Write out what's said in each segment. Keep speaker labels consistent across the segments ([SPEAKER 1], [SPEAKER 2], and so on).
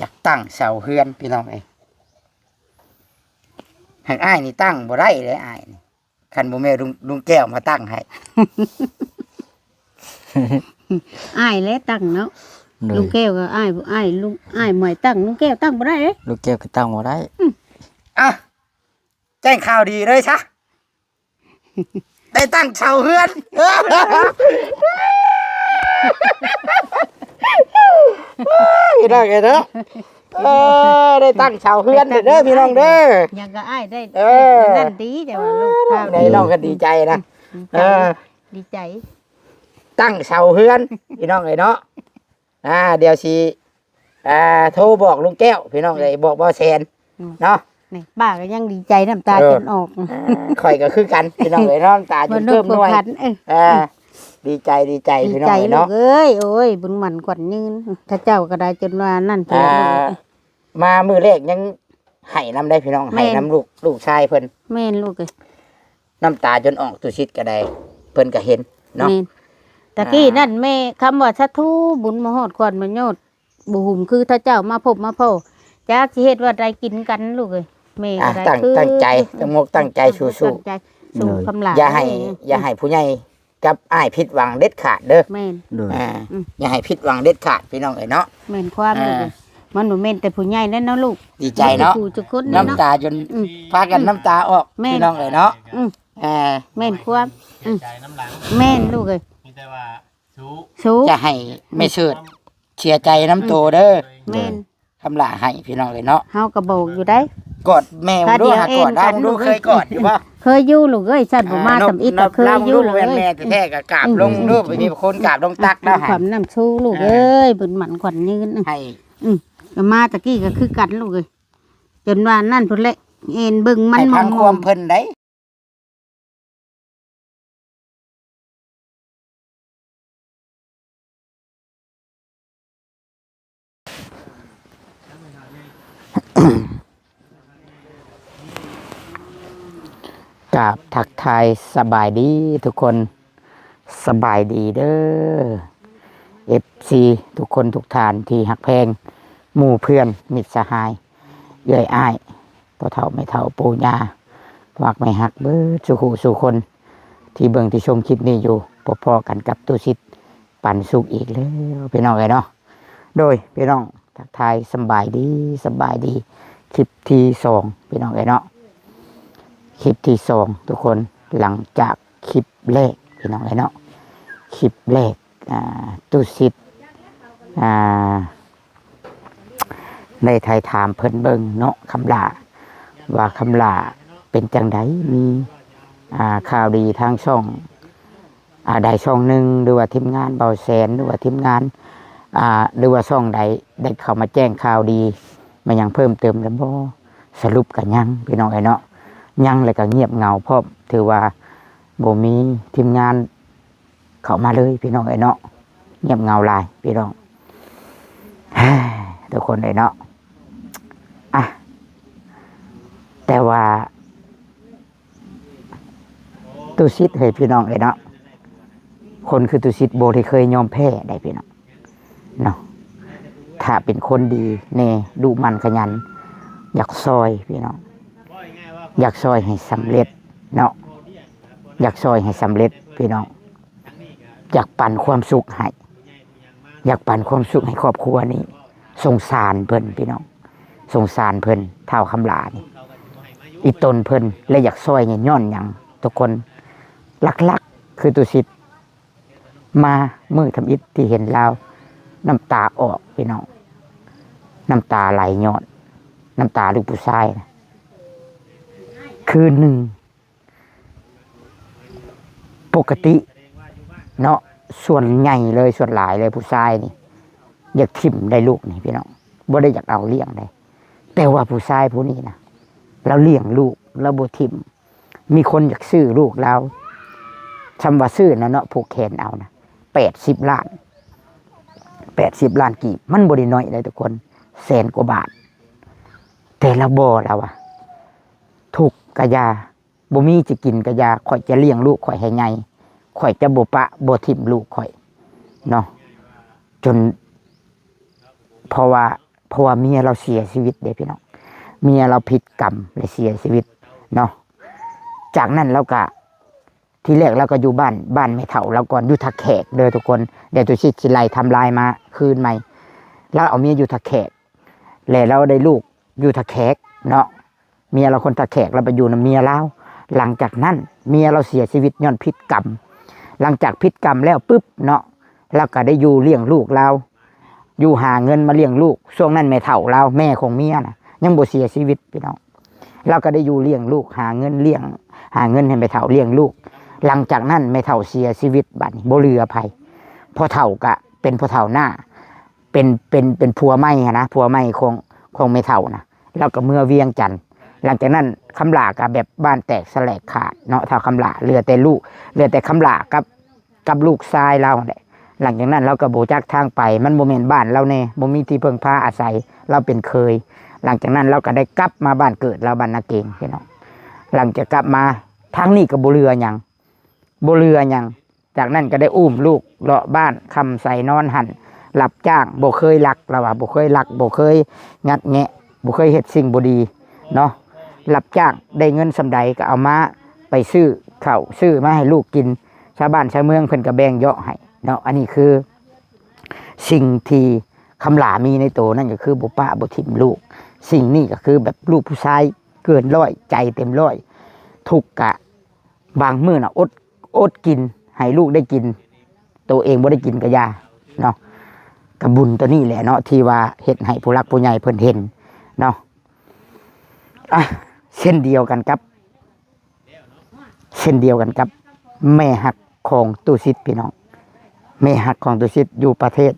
[SPEAKER 1] ากตั้งเสาเฮือนพี่น้องเอ้ยหากอ้ายนี่ตั้งบ่ได้เลยอ้ายนี่คันบ่แม่ลุงแก้วมาตั้งให้
[SPEAKER 2] อ้ายแล้วตั้งเนาะ
[SPEAKER 3] โด
[SPEAKER 2] ลุ
[SPEAKER 3] ย
[SPEAKER 2] งแก้วก็อ้ายลุงอ้ายหมวยตั้งลุงแก้วตั้งบ่ได้เด้
[SPEAKER 3] ลูกแก้วก็ตั้งบ่ได้
[SPEAKER 1] อ่ะแจ้งข่าวดีเลยซะ ได้ตั้งเสาเฮือน พี่น้องเอ้ยเนาะได้ตั้งเสาเฮือนเด้อพี่น้องเด้อ
[SPEAKER 2] ยังก็อ้ายได้
[SPEAKER 1] เออ
[SPEAKER 2] นั่นดีแต่ว่าลูกข้าว
[SPEAKER 1] ในน้องก็ดีใจนะ
[SPEAKER 2] ดีใจ
[SPEAKER 1] ตั้งเสาเฮือนพี่น้องเอ้ยเนาะเดี๋ยวสิโทรบอกลุงแก้วพี่น้องเอ้ยบอกบ่แซนเนาะ
[SPEAKER 2] นี่ป้าก็ยังดีใจน้ำตาจนออก
[SPEAKER 1] ข่อยก็คือกันพี่น้องเอ้ยเนาะน้ำตาจนเพิ่มหน่วย
[SPEAKER 2] พัน
[SPEAKER 1] ดีใจ
[SPEAKER 2] ดี
[SPEAKER 1] พี่น้อง
[SPEAKER 2] ใจ
[SPEAKER 1] เอ้ย
[SPEAKER 2] ลู
[SPEAKER 1] เนาะ
[SPEAKER 2] กเอ้ยโอ้ยบุญหมันกว่ายืนถ้าเจ้าก็ได้จนว่านั่นเถอะ
[SPEAKER 1] มามือแรกยังให้น้ำได้พี่น้องให้น้ำลูกชายเพิ่น
[SPEAKER 2] แม่นลูกเอ้ย
[SPEAKER 1] น้ำตาจนออกตุชิดก็ได้เพิ่นก็เห็นเนาะ
[SPEAKER 2] แม่นตะกี้นั่นแม่คำว่าสัทธุบุญมาฮอดก่อนมาโยดบุหุ่มคือถ้าเจ้ามาพบมาพ่อจากสิเฮ็ดว่าได้กินกันลูกเอ้ยแม่ก็ได้คือ
[SPEAKER 1] ตั้งใจตั้งมกตั้งใจสู้
[SPEAKER 2] ตั้งใจสู้คำหลา
[SPEAKER 1] ๆอย่าให้ผู้ใหญ่กับอ้ายผิดหวังเด็ดขาดเด้อ
[SPEAKER 2] แม่น
[SPEAKER 3] โดย
[SPEAKER 1] อย่าให้ผิดหวังเด็ดขาดพี่น้องเอ้ยเนาะ
[SPEAKER 2] แม่นความลูกเอ้ยมันบ่แม่นแต่ผู้ใหญ่แล้วเนาะลูก
[SPEAKER 1] ดีใจเนาะ
[SPEAKER 2] ผู้ทุกคนเนาะ
[SPEAKER 1] น้ำตาจนพากันน้ำตาออก
[SPEAKER 2] แม่น
[SPEAKER 1] พี่น้องเอ้ยเนาะ
[SPEAKER 2] อืม
[SPEAKER 1] อ่า
[SPEAKER 2] แม่นความ
[SPEAKER 4] ใจน้ำหลัง
[SPEAKER 2] แม่นลูกเอ้ย
[SPEAKER 4] มีแต่ว่าสู้
[SPEAKER 2] สู้
[SPEAKER 1] จะให้ไม่เชิดเชียร์ใจน้ำโตเด้อ
[SPEAKER 2] แม่น
[SPEAKER 1] คำลาให้พี่น้องเอ้ยเนาะ
[SPEAKER 2] เฮาก็บอกอยู่ได้
[SPEAKER 1] กอดแม่มึงดูหากอดได้มึงดูเคยกอดอยู่ป่ะ
[SPEAKER 2] เคยอยู่ลูกเอ้ยฉันบ่มาทำอีกก็เคยอยู่ลูก
[SPEAKER 1] แม่
[SPEAKER 2] เอ้ย
[SPEAKER 1] แม่แท้ๆก็กราบลงรูปไปมีคนกราบลงตักแล้ว
[SPEAKER 2] ค
[SPEAKER 1] ให้
[SPEAKER 2] วามน้ำชูลูกเอ้ยบุญหมันขวัญยืน
[SPEAKER 1] ให้
[SPEAKER 2] ก็มาตะกี้ก็คือกันลูกเอ้ยจนว่านั่นพุ่นแหละเอ็นเบิ่งมัน
[SPEAKER 1] ให้
[SPEAKER 2] ม
[SPEAKER 1] พั
[SPEAKER 2] อง ง
[SPEAKER 1] ความเพิ่นได้กราบทักทายสบายดีทุกคนสบายดีเด้อ FC ทุกคนทุกทานที่หักแพงหมู่เพื่อนมิตรสหายเอื้อยอ้ายพ่อเฒ่าไม่เฒ่าปู่ย่าฝากไม่หักเบิดสุขุสู่คนที่เบิ่งที่ชมคลิปนี้อยู่พอๆกันกับตุสิทธิ์ปันสุขอีกแล้วพี่น้องเอ้ยเนาะโดยพี่น้องทักทายสบายดีคลิปที่2พี่น้องเอ้ยเนาะคลิปที่2ทุกคนหลังจากคลิปแรกพี่น้องเอ้ยเนาะคลิปแรกตุสิทธิ์ในไทยถามเพิ่นเบิ่งเนาะคำลาว่าคำลาเป็นจังไดมีข่าวดีทางช่องใดช่องหนึ่งหรือว่าทีมงานเบาแสนหรือว่าทีมงานหรือว่าช่องใดได้เข้ามาแจ้งข่าวดีมายังเพิ่มเติมแล้วบ่สรุปกันยังพี่น้องไอ้เนาะยังเลยก็เงียบเหงาเพราะถือว่าบ่มีทีมงานเข้ามาเลยพี่น้องไอ้เนาะเงียบเหงาหลายพี่น้องทุกคนไอ้เนาะแต่ว่าตุสิทธิ์ให้พี่น้องเลยเนาะคนคือตุสิทธิ์โบที่เคยยอมแพ้ได้พี่น้องเนาะถ้าเป็นคนดีเน่ดุมันขยันอยากซอยพี่น้องอยากซอยให้สำเร็จเนาะอยากซอยให้สำเร็จพี่น้องอยากปั่นความสุขให้อยากปั่นความสุขให้ครอบครัวนี้สงสารเพิ่นพี่น้องสงสารเพิ่นเท่าคำลานี่อีตนเพิ่นเลยอยากซอยเนี่ยย้อนหยังทุกคนลักๆคือตุสิทธิ์มามือทำอิฐที่เห็นเราน้ำตาออกพี่น้องน้ำตาไหลย้อนน้ำตาลูกผู้ชายนะคืนหนึ่งปกติเนาะส่วนใหญ่เลยส่วนหลายเลยผู้ชายนี่อยากทิ่มได้ลูกนี่พี่น้องบ่ได้อยากเอาเลี้ยงได้แต่ว่าผู้ชายผู้นี้นะเราเลี้ยงลูกเราบ่ทิ่มมีคนอยากซื้อลูกเราคำว่าซื้อนะเนาะผูกแขนเอานะ80 ล้านกีบมันบ่ได้น้อยเลยทุกคนแสนกว่าบาทแต่เราบ่แล้วอะถูกกะยาบ่มีจะกินกะยาข่อยจะเลี้ยงลูกข่อยให้ใหญ่ข่อยจะบ่ปะบ่ทิ่มลูกข่อยเนาะจนเพราะว่าพ ราะว่าเมียเราเสียชีวิตเด้พี่น้องเมียเราผิดกรรมเลยเสียชีวิตเนาะจากนั้นเราก็ที่แรกเราก็อยู่บ้านแม่เฒ่าเราก่อนอยู่ทักแขกเด้อทุกคนเดี๋ยวตุชิดสิไล่ทำลายมาคืนใหม่แล้วเอาเมียอยู่ทักแขกแล้วเราได้ลูกอยู่ทักแขกเนาะเมียเราคนทักแขกเราไปอยู่นำเมียเราหลังจากนั้นเมียเราเสียชีวิตย้อนพิษกรรมหลังจากพิษกรรมแล้วปุ๊บเนาะเราก็ได้อยู่เลี้ยงลูกเราอยู่หาเงินมาเลี้ยงลูกช่วงนั้นแม่เฒ่าเราแม่ของเมียน่ะยังบ่เสียชีวิตพี่น้องเราก็ได้อยู่เลี้ยงลูกหาเงินให้แม่เฒ่าเลี้ยงลูกหลังจากนั้นแม่เฒ่าเสียชีวิตบัดนี้บ่เหลือไผพ่อเฒ่าก็เป็นพ่อเฒ่าหน้าเป็นผัวใหม่นะผัวใหม่ของแม่เฒ่านะแล้วก็เมื่อเวียงจันทน์หลังจากนั้นคำหลาก็แบบบ้านแตกแสลกขาดเนาะเท่าคำหลาเหลือแต่ลูกเหลือแต่คำหลากับลูกชายเราแหละหลังจากนั้นเราก็บ่จักทางไปมันบ่แม่นบ้านเราแน่บ่มีที่พึ่งพาอาศัยเราเป็นเคยหลังจากนั้นเราก็ได้กลับมาบ้านเกิดเราบ้านนาเกงพี่น้องหลังจากกลับมาทางนี้ก็บ่เรือหยังจากนั้นก็ได้อุ้มลูกเลาะบ้านคำใส่นอนหั่นรับจ้างบ่เคยลักเราว่าบ่เคยลักบ่เคยงัดแงะบ่เคยเฮ็ดสิ่งบ่ดีเนาะรับจ้างได้เงินสำใดก็เอามาไปซื้อข้าวซื้อมาให้ลูกกินชาวบ้านชาวเมืองเพิ่นก็แบ่งเยาะให้เนาะอันนี้คือสิ่งที่คำหลามีในตัวนั่นก็คือบ่ป้าบ่ทิ่มลูกสิ่งนี้ก็คือแบบลูกผู้ชายเกินร้อยใจเต็มร้อยทุกข์กะบางมื้อน่ะอดกินให้ลูกได้กินตัวเองบ่ได้กินก็ยาเนาะกับบุญตัวนี้แหละเนาะที่ว่าเฮ็ดให้ผู้รักผู้ใหญ่เพิ่นเห็นเนาะเช่นเดียวกันกับแม่ฮักของตุสิตพี่น้องแม่ฮักของตุสิตอยู่ประเทศ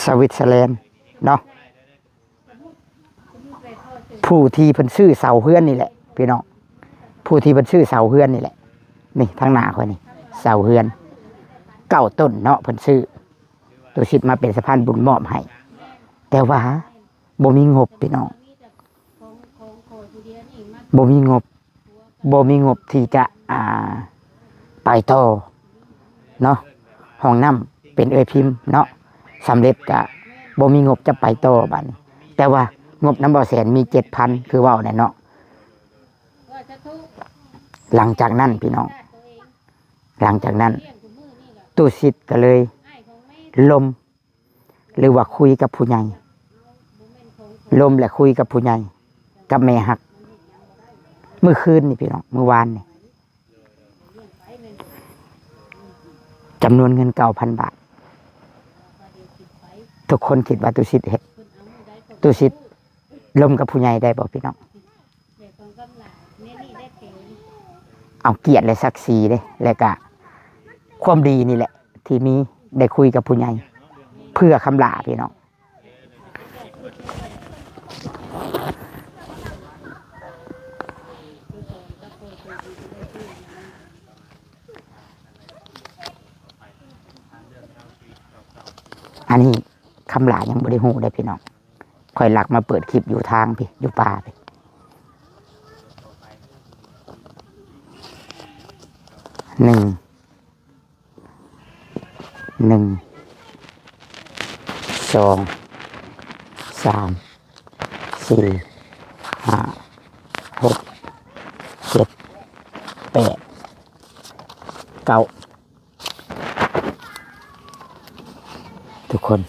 [SPEAKER 1] สวิตเซอร์แลนด์เนาะผู้ที่เพิ่นซื้อเสาเฮือนนี่แหละพี่น้องผู้ที่เพิ่นซื้อเสาเฮือนนี่แหละนี่ทางหน้าคนนี้เสาเฮือน9 ต้นเนาะเพิ่นซื้อตุสิตมาเป็นสะพานบุญมอบให้แต่ว่าบ่มีงบพี่น้องบ่มีงบที่จะไปต่อเนาะห้องน้ำเป็นพิมพ์เนาะสำเร็จก็บ่มีงบจะไปต่อบัดนี้แต่ว่างบน้ำบ่อแสนมี 7,000 คือเว้าได้เนาะหลังจากนั้นพี่น้องตุสิตก็เลยลมหรือว่าคุยกับผู้ใหญ่ลมและคุยกับผู้ใหญ่กับแม่ฮักเมื่อคืนนี่พี่น้องเมื่อวานนี่จำนวนเงิน 9,000 บาททุกคนคิดว่าตุสิตเฮ็ดตุสิตลมกับผู้ใหญ่ได้บ่พี่น้องเอาเกียรติและศักดิ์ศรีเด้และก็ความดีนี่แหละที่มีได้คุยกับผู้ใหญ่เพื่อคำลาพี่น้องอันนี้คำลายังบ่ได้ฮู้ได้พี่น้องค่อยหลักมาเปิดคลิปอยู่ทางพี่อยู่ป่าพี่หนึ่ง 2 3 4 5 6 7 8 9ทุกคน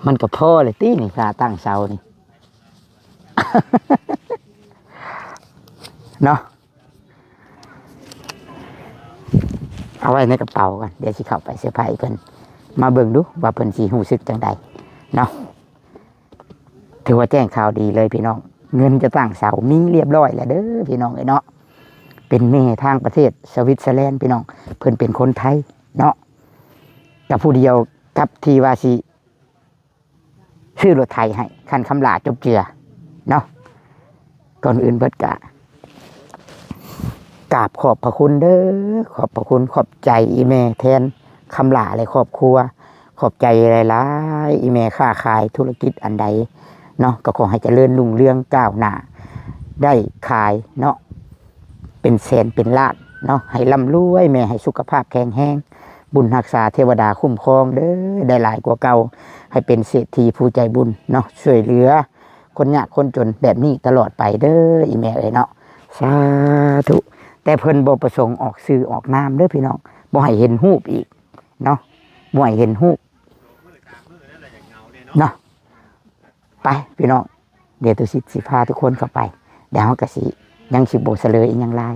[SPEAKER 1] มันก็พอเลยตีนี่ค่าตั้งเสานี่ เนาะเอาไว้ในกระเป๋ากันเดี๋ยวสิเข้าไปเสื้อผ้าเพิ่นมาเบิ่งดูว่าเพิ่นสิรู้สึกจังใดเนาะถือว่าแจ้งข่าวดีเลยพี่น้องเงินจะตั้งเสามีเรียบร้อยแล้วเด้อพี่น้องเนาะเป็นแม่ทางประเทศสวิตเซอร์แลนด์พี่น้องเพิ่นเป็นคนไทยเนาะกับผู้เดียวกับที่ว่าสิซื้อรถไถให้คันคำลาจบเจือเนาะก่อนอื่นเบิดกะกราบขอบพระคุณเด้อขอบพระคุณขอบใจอีแม่แทนคำลาและครอบครัวขอบใจหลายๆอีแม่ค้าขายธุรกิจอันใดเนาะก็ขอให้เจริญรุ่งเรืองก้าวหน้าได้ขายเนาะเป็นแสนเป็นล้านเนาะให้ร่ำรวยแม่ให้สุขภาพแข็งแรง บุญรักษาเทวดาคุ้มครองเด้อได้หลายกว่าเก่าให้เป็นเศรษฐีผู้ใจบุญเนาะช่วยเหลือคนยากคนจนแบบนี้ตลอดไปเด้ออีแม่เอ้ยเนาะสาธุแต่เพิ่นบ่ประสงค์ออกสื่อออกนามเด้อพี่น้องบ่ให้เห็นรูปอีกเนาะบ่ให้เห็นรูปเนาะไปพี่น้องเดี๋ยวตุสิพาทุกคนเข้าไปเดี๋ยวเฮาก็สิยังสิบ่เสลยอีหยังหลาย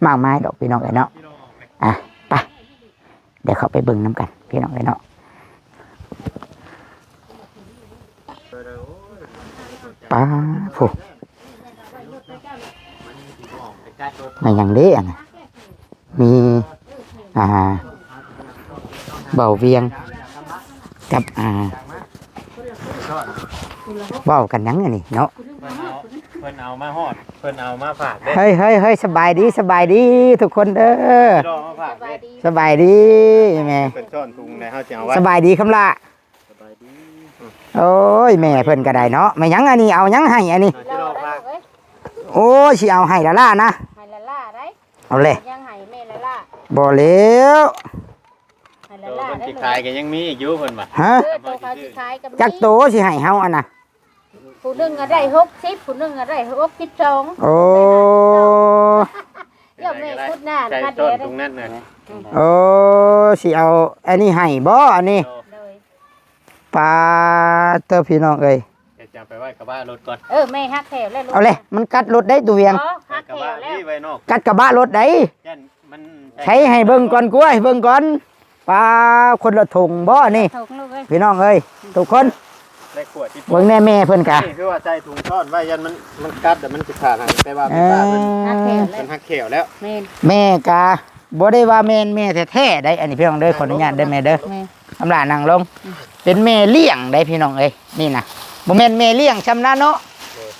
[SPEAKER 1] มากมายดอกพี่น้องเอ้ยเนาะอ่ะไปเดี๋ยวเข้าไปเบิ่งน้ำกันพี่น้องเอ้ยเนาะป้าผู้มาอย่างเด้อ่ะนะมีเบาเวียงกับเว้ากันยังไงนี่เนาะ
[SPEAKER 4] เพิ่นเอามาฮอดเพิ่นเอามาฝากเด้
[SPEAKER 1] เฮ้ยเฮ้ยเฮ้ยสบายดีสบายดีทุกคนเด้อ
[SPEAKER 4] พี่น้องมาฝากเด้
[SPEAKER 1] สบายดีแม่
[SPEAKER 4] เพิ่นซ่อนถุงในเฮาสิเอาไว้
[SPEAKER 1] สบายดีคำละ
[SPEAKER 4] สบายดี
[SPEAKER 1] โอ้ยแม่เพิ่นก็ได้เนาะไม่ยังอันนี้เอายังให้อันนี้
[SPEAKER 4] พี่น้องฝาก
[SPEAKER 1] โอ้ยสิเอาให้ละล่านะ
[SPEAKER 2] ให้ละล่าได้
[SPEAKER 1] เอาเลย
[SPEAKER 2] ยังให้แม่ละล่า
[SPEAKER 1] บ่เลี้ยว
[SPEAKER 2] ให้ละ
[SPEAKER 4] โต
[SPEAKER 2] ล่า
[SPEAKER 4] เพิ่น
[SPEAKER 2] ได้
[SPEAKER 4] สิขายก็ยังมีอีกอยู่เพิ่นว่า
[SPEAKER 1] ฮะ
[SPEAKER 2] โตเขาสิขายกับ
[SPEAKER 1] จักโตสิให้เฮาอันน่ะ
[SPEAKER 2] ผู้หนึงก็ได้60ผู้หนึงก็ได้62
[SPEAKER 1] โอ้
[SPEAKER 2] เดี๋ยวแม่พูดหน้า
[SPEAKER 4] ใส่
[SPEAKER 2] นะคะ
[SPEAKER 4] ต้
[SPEAKER 2] เดี๋
[SPEAKER 4] น
[SPEAKER 2] ยว
[SPEAKER 4] ตรงนั้นน่ะ
[SPEAKER 1] โอ้สิเอาอันนี้ให้บ่อันนี้
[SPEAKER 2] เลย
[SPEAKER 1] ปลาเต้อพี่น้องเอ้ย
[SPEAKER 4] เดี๋ยวจะเอาไปไว้กับบ้านรถก่อน
[SPEAKER 2] แม่ฮักแถวแล้วลูก
[SPEAKER 1] เอาเลยมันกัดรถได้ตัวเวียง
[SPEAKER 2] อ๋อฮัก
[SPEAKER 4] กับ
[SPEAKER 2] แถ
[SPEAKER 4] บ้า
[SPEAKER 2] วน แล้ว
[SPEAKER 4] นี่ไว้นอก
[SPEAKER 1] กัดกระบะรถได้
[SPEAKER 4] ยันมัน
[SPEAKER 1] ใช้ให้เบิ่งก่อนกล้วยเบิ่งก่อนปลาคนละถุงบ่นี่
[SPEAKER 2] ถูกลูกเอ้ย
[SPEAKER 1] พี่น้องเอ้ยทุกคน
[SPEAKER 4] ได้ขวดที่
[SPEAKER 1] เบิ่งแน่แม่เพิ่นกะ
[SPEAKER 4] นี่คือว่าใส่ถุงซ่อนไว้ยันมันกัดแต่มันสิขาดหางแต่ว่าพี่ป้าเพิ่น
[SPEAKER 2] ฮักแถวแล้
[SPEAKER 4] มั
[SPEAKER 2] วน
[SPEAKER 4] หักเขียวแล้ว
[SPEAKER 2] แม่
[SPEAKER 1] แม่กะบ่ได้ว่าแม่นแม่แท้ๆได้อันนี้พี่น้องเด้อขออนุญาตเด้อแม่เด้อ
[SPEAKER 2] แม่
[SPEAKER 1] อำลานั่งลงเป็นแม่เลี้ยงได้พี่น้องเอ้ยนี่นะบ่แม่นแม่เลี้ยงชำนาญเนาะ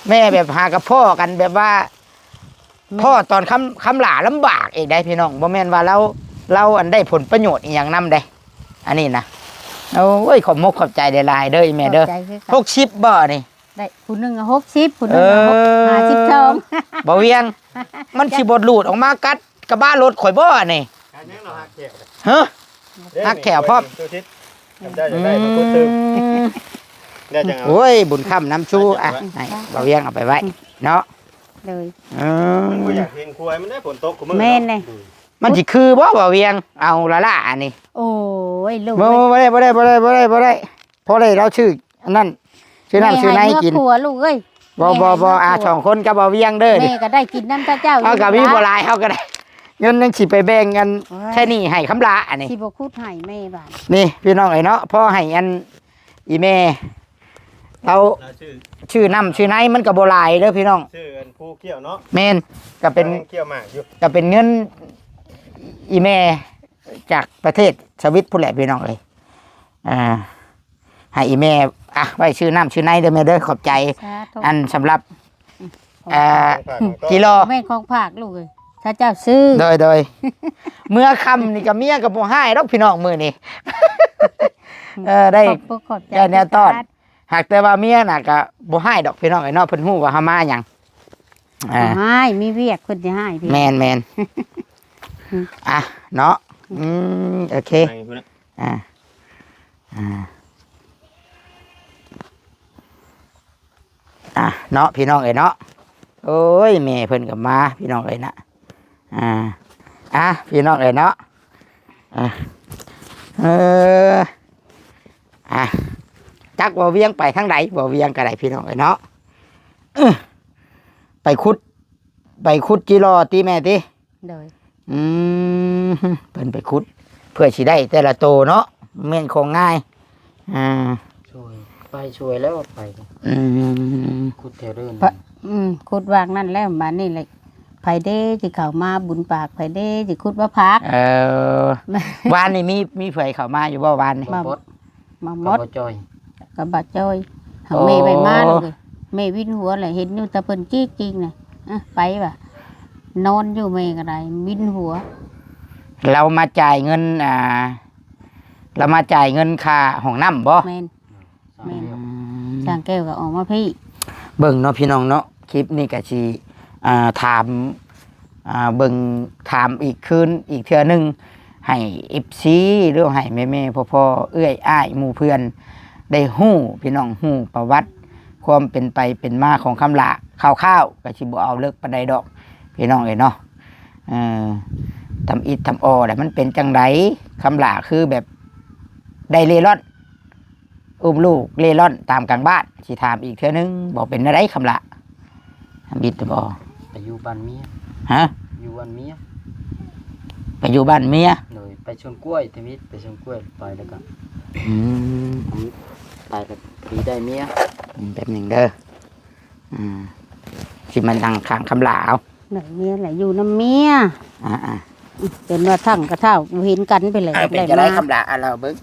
[SPEAKER 1] แม่แบบหากับพ่อกันแบบว่าพ่อตอนคำหลาลำบากเองได้พี่น้องบ่แม่นว่าเราอันได้ผลประโยชน์อีหยังนำได้อันนี้นะโอ้ยขอบมกขอบใจได้หลายเด้ออีแม่เด้อ
[SPEAKER 2] ขบใจคือ
[SPEAKER 1] พวกชิปบ่นี่
[SPEAKER 2] ได้ผู้หนึงก็60ผู้หนึงก็52
[SPEAKER 1] บ่เวียง มันสิบ่หลุดออกมากัดกระบะรถข่อยบ่นี่
[SPEAKER 4] การยังเราหักเขียว
[SPEAKER 1] ฮะ หักแขวพร้อม
[SPEAKER 4] ดูทิศจำได้จะได้มาพูดตึงได้จังเอา
[SPEAKER 1] โอ้ยบุญค่ำน้ำชูอ่ะให้บ่เวียงเอาไปไว้เนาะ
[SPEAKER 2] เลย
[SPEAKER 4] มันบ่อยากเห็นควายมันได้ฝนตกของมึง
[SPEAKER 2] แม่นเลย
[SPEAKER 1] มันสิคือบ่เวียงเอาละล่ะอันนี้
[SPEAKER 2] โอ้ยลูก
[SPEAKER 1] บ่ได้พอได้เราชื่ออันนั้นชื่อนั่นชื่อไหนกิน
[SPEAKER 2] แม่ให้เมื่อผัวลูกเอ้ย
[SPEAKER 1] บ่สองคนกับบ่เวียงเด้อ
[SPEAKER 2] แม่
[SPEAKER 1] นี่
[SPEAKER 2] ก็ได้กินน้ำตาเจ้า
[SPEAKER 1] เอากับมีบ่หลายเฮาก็ได้เงินยังสิไปแบ่งกันแค่นี้ให้คำลาอันนี้
[SPEAKER 2] สิบ่คูดให้แม่บาด
[SPEAKER 1] นี่พี่น้องเอ้ยเนาะพ่อให้อันอีแม่เรา
[SPEAKER 4] เราชื่อ
[SPEAKER 1] ชื่อน้ำชื่อไหนมันก็บ่หลายเด้อพี่น้อง
[SPEAKER 4] ชื่ออันผู้เกี่ยวเนาะ
[SPEAKER 1] แม่นก็เป็น
[SPEAKER 4] เกี่ยวหมากอยู่
[SPEAKER 1] ก็เป็นเงินอีแม่จากประเทศสวิตพุ่นแหละพี่น้องเลยให้อีแม่อ่ะไว้ชื่อน้ำชื่อไหนเด้อแม่เด้อขอบใจ
[SPEAKER 2] สาธุ
[SPEAKER 1] อันสำหรับ
[SPEAKER 4] ฝากของต้น
[SPEAKER 1] กิโล
[SPEAKER 2] แม่ของภาคลูกเอ้ยถ้าเจ้าซื้อ
[SPEAKER 1] โดย เมื่อคำนี่กับเมียกับบ่ให้ดอกพี่น้องมือนี่ ได้
[SPEAKER 2] ขอบใจ
[SPEAKER 1] ได้แนวต้อน หากแต่ว่าเมียน่ะก็บ่ให้ดอกพี่น้องไอ้เนาะเพิ่นฮู้ว่าเฮามาหยัง
[SPEAKER 2] ให้มีเวียกเพิ่นสิให้พี่
[SPEAKER 1] แม่นอ่ะเนาะโอเค
[SPEAKER 4] ไหนพุ่นน่ะ
[SPEAKER 1] อ่าเนาะพี่น้องเอ้ยเนาะโอ้ยแม่เพิ่นก็มาพี่น้องเอ้ยนะพี่น้องเอ้ยเนาะจักบ่เวียงไปทางใดบ่เวียงก็ได้พี่น้องเอ้ยเนาะไปขุดจิรอติแม่ติ
[SPEAKER 2] โดย
[SPEAKER 1] เพิ่นไปขุด เพื่อสิได้แต่ละโตเนาะแม่นของง่าย
[SPEAKER 3] ช่วยแล้วไป
[SPEAKER 1] อืม
[SPEAKER 3] คุดแถวเดิน
[SPEAKER 2] ขุดวางนั่นแล้วบัดนี้เลยไผเด้สิเข้ามาบุญปากไผเด้สิขุดว่าพัก
[SPEAKER 1] วานนี่มีเผยเข้ามาอยู่บ่วานนี่
[SPEAKER 2] มา
[SPEAKER 3] บด
[SPEAKER 2] มาหม
[SPEAKER 3] กั
[SPEAKER 2] ด
[SPEAKER 3] บจอย
[SPEAKER 2] กับบาดจ้อยหา
[SPEAKER 1] โอ้
[SPEAKER 2] แม่ไปมาเลยแม่วินหัวเลยเห็นอยู่แต่เพิ่นจี้จริงน่ะไปว่ะนอนอยู่แม่ก็ได้วินหัว
[SPEAKER 1] เรามาจ่ายเงินเรามาจ่ายเงินค่าห้องน้ำบ่
[SPEAKER 2] แม่น แม่น ช่างแก้วก็ออกมาพี่
[SPEAKER 1] เบิ่งเนาะพี่น้องเนาะคลิปนี้ก็สิถามเบิ่งถามอีกคืนอีกเทื่อหนึง ให้ FC หรือให้แม่ๆพ่อๆเอื้อยอ้ายหมู่เพื่อนได้ฮู้พี่น้องฮู้ประวัติความเป็นไปเป็นมาของคำละคร่าวๆก็สิบ่เอาเลิกปานใดดอกพี่น้องเอ้ยเนาะทำอิฐทำออแต่มันเป็นจังไดคำละคือแบบได้เล่ร่อนอุ้มลูกเล่ร่อนตามกลางบ้านสิถามอีกเทื่อนึงบอกเป็นอะไรคำละทำอิฐทำออ
[SPEAKER 3] ไปอยู่บ้านเมีย
[SPEAKER 1] ฮะ
[SPEAKER 3] อยู่บ้านเมีย
[SPEAKER 1] ไปอยู่บ้านเมีย
[SPEAKER 3] เลยไปชนกล้วยทมิตไปชนกล้วยไปแล้วก็
[SPEAKER 1] อืม
[SPEAKER 3] ไปแล้วปีได้เมีย
[SPEAKER 1] แบบหนึ่งเด้อสิมันดังข้างคำลาว
[SPEAKER 2] ไหนเมียไหนอยู่น้ำเมีย
[SPEAKER 1] อ่า
[SPEAKER 2] เป็นว่าทั้งกระเท่าเห็นกันไปเลย
[SPEAKER 1] เป็นจะได้คำลาเราเบิ้ง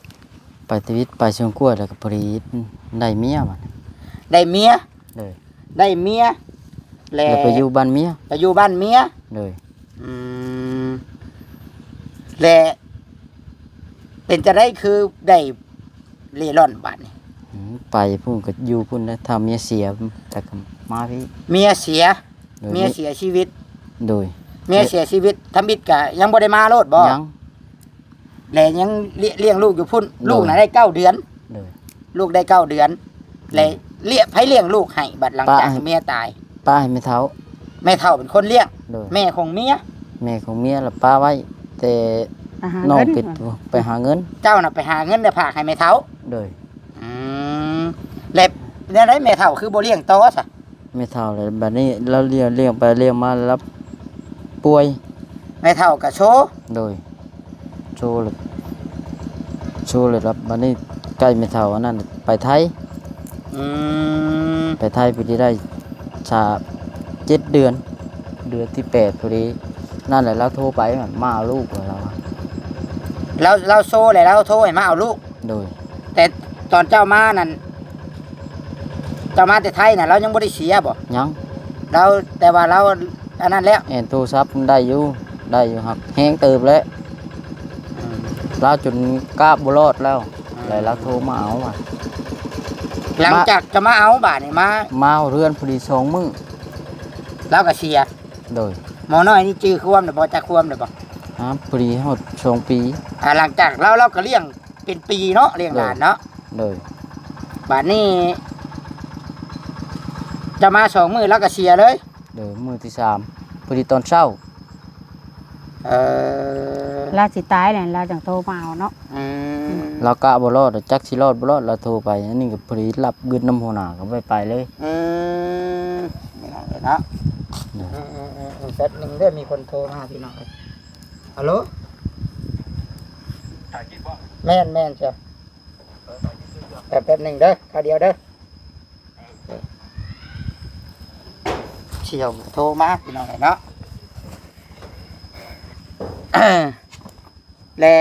[SPEAKER 3] ไปทมิตไปชนกล้วยแล้วก็พอดีได้เมียมัน
[SPEAKER 1] ได้เมีย
[SPEAKER 3] เลย
[SPEAKER 1] ได้เมีย
[SPEAKER 3] แล้วไปอยู่บ้านเมีย
[SPEAKER 1] ไปอยู่บ้านเมีย
[SPEAKER 3] เลย
[SPEAKER 1] และเป็นจะได้คือได้เล่ร่อนบ้านนี่
[SPEAKER 3] ไปพุ่นก็อยู่พุ่นแล้วถ้าเมียเสียแต่ก็มาพี่
[SPEAKER 1] เมียเสีย
[SPEAKER 3] โดย
[SPEAKER 1] เมียเสียชีวิต
[SPEAKER 3] โดย
[SPEAKER 1] เมียเสียชีวิตทำบิดกะยังบ่ได้มาโลดบ่
[SPEAKER 3] ยัง
[SPEAKER 1] และยังเลี้ยงลูกอยู่พุ่น
[SPEAKER 3] โดย
[SPEAKER 1] ลูกน่ะได้9 เดือน
[SPEAKER 3] เลย
[SPEAKER 1] ลูกได้9 เดือนและเลี้ยงลูกให้บัดหลังจากที่เมียตาย
[SPEAKER 3] ป้าให้ไม่เท้า
[SPEAKER 1] แม่เฒ่าเป็นคนเลี้ยง
[SPEAKER 3] โดย
[SPEAKER 1] แม่ของเมีย
[SPEAKER 3] แม่ของเมียแล้วป้าไว้ แต่
[SPEAKER 2] อาหาร
[SPEAKER 3] น้อง
[SPEAKER 2] เงิน
[SPEAKER 3] ปิดไปหาเงิน
[SPEAKER 1] เจ้าน่ะไปหาเงินได้ฝากให้แม่เฒ่า
[SPEAKER 3] โดย
[SPEAKER 1] และเนี่ยได้แม่เฒ่าคือบ่เลี้ยงโตซะ
[SPEAKER 3] ไม่เท่าเลยแบบนี้เราเลี้ยงไปเลี้ยงมาแล้วป่วย
[SPEAKER 1] แม่เฒ่าก็โชว์
[SPEAKER 3] โดยโชว์เลยครับบัดนี้ใกล้ไม่เท่าอันนั้นไปไทย
[SPEAKER 1] อืม
[SPEAKER 3] ไปไทยพอดีได้ชา7 เดือน เดือนที่8พอดีนั่นแหละเราโทรไปมาเอาลูกของเรา
[SPEAKER 1] เราโชว์แล้วเราโทรให้มาเอาลูก
[SPEAKER 3] โดย
[SPEAKER 1] แต่ตอนเจ้ามานั่นเจ้ามาแต่ไทยน่ะเรายังบ่ได้เสียบ่
[SPEAKER 3] ยัง
[SPEAKER 1] เราแต่ว่าเราอันนั้นแล้ว
[SPEAKER 3] แอนโทรศัพท์มันได้อยู่ครับแห้งเติบแล้วเราจนกล้าบรอดแล้วเลยเราโทรมาเอาว่ะ
[SPEAKER 1] หลังจากจะมาเอาบาดนี่มา
[SPEAKER 3] มาเอาเรือนพอดี2 มื้อ
[SPEAKER 1] เราก็เสีย
[SPEAKER 3] โดย
[SPEAKER 1] หมอน้อยนี่จื้อความได้บ่จักความได้บ่
[SPEAKER 3] พอดีหมด2 ปี
[SPEAKER 1] หลังจากเราก็เลี้ยงเป็นปีเนาะเลี้ยงหลานเนาะ
[SPEAKER 3] โดย
[SPEAKER 1] บาดนี้จะมา2 มื้อแล้วก็เสียเลย
[SPEAKER 3] โดยมื้อที่3พอดีตอนเช้า
[SPEAKER 2] เราสิตายเนี่ยเราจังโทรมาเอาเนาะ
[SPEAKER 3] เรากะบ่รอดจักสิรอดบ่รอดเราโทรไปอันนี้ก็พอดีรับเงินน้ำหัวหน้าก็ไปเลย
[SPEAKER 1] ไม่เอาเลยเนาะแป๊บนึงเด้อมีคนโทรมาพี่น้องฮัลโหลแม่นเชียวแป๊บนึงเด้อคราวเดียวเด้อเชียวโทรมาพี่น้องเนาะ และ